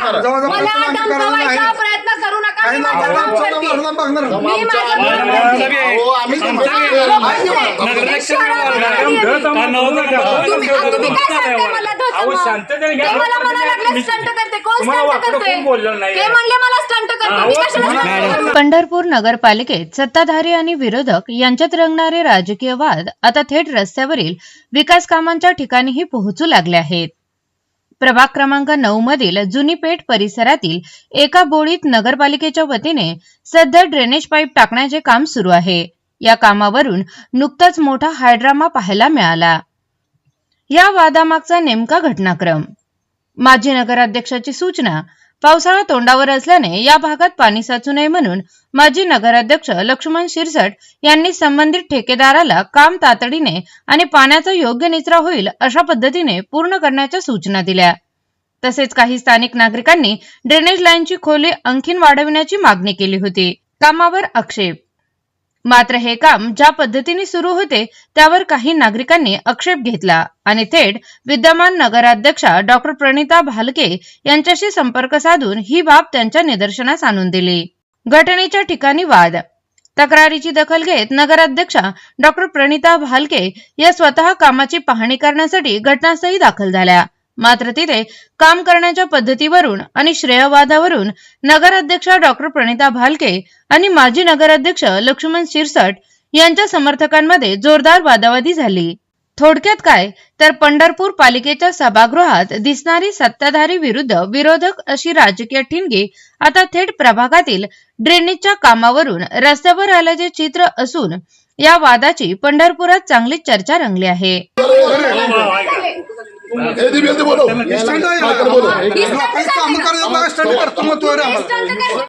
मला धमकावायचा प्रयत्न करू नका. मी माझं काम करते. मी माझं काम करते. तुम्ही काय सांगताय मला मला म्हणायला लागले स्टंट करते. कोण स्टंट करते? ते म्हणले मला स्टंट करते. पंढरपूर नगरपालिकेत सत्ताधारी आणि विरोधक यांच्यात रंगणारे राजकीय वाद आता थेट रस्त्यावरील विकास कामांच्या ठिकाणीही पोहोचू लागले आहेत. प्रभाग क्रमांक 9 मधील जुनी पेठ परिसरातील एका बोळीत नगरपालिकेच्या वतीने सध्या ड्रेनेज पाईप टाकण्याचे काम सुरू आहे. या कामावरून नुकताच मोठा हायड्रामा पाहायला मिळाला. या वादामागचा नेमका घटनाक्रम. माजी नगराध्यक्षाची सूचना. पावसाळा तोंडावर असल्याने या भागात पाणी साचू नये म्हणून माजी नगराध्यक्ष लक्ष्मण शिरसट यांनी संबंधित ठेकेदाराला काम तातडीने आणि पाण्याचा योग्य निचरा होईल अशा पद्धतीने पूर्ण करण्याच्या सूचना दिल्या. तसेच काही स्थानिक नागरिकांनी ड्रेनेज लाईनची खोली आणखीन वाढविण्याची मागणी केली होती. कामावर आक्षेप. मात्र हे काम ज्या पद्धतीने सुरू होते त्यावर काही नागरिकांनी आक्षेप घेतला आणि थेट विद्यमान नगराध्यक्षा डॉक्टर प्रणिता भालके यांच्याशी संपर्क साधून ही बाब त्यांच्या निदर्शनास आणून दिली. घटनेच्या ठिकाणी वाद. तक्रारीची दखल घेत नगराध्यक्षा डॉक्टर प्रणिता भालके या स्वतः कामाची पाहणी करण्यासाठी घटनास्थळी दाखल झाल्या. मात्र तिथे काम करण्याच्या पद्धतीवरून आणि श्रेयवादावरून नगराध्यक्षा डॉक्टर प्रणिता भालके आणि माजी नगराध्यक्ष लक्ष्मण शिरसट यांच्या समर्थकांमध्ये जोरदार वादावादी झाली. थोडक्यात काय तर पंढरपूर पालिकेच्या सभागृहात दिसणारी सत्ताधारी विरुद्ध विरोधक अशी राजकीय ठिणगी आता थेट प्रभागातील ड्रेनेजच्या कामावरून रस्त्यावर आल्याचे चित्र असून या वादाची पंढरपुरात चांगलीच चर्चा रंगली आहे.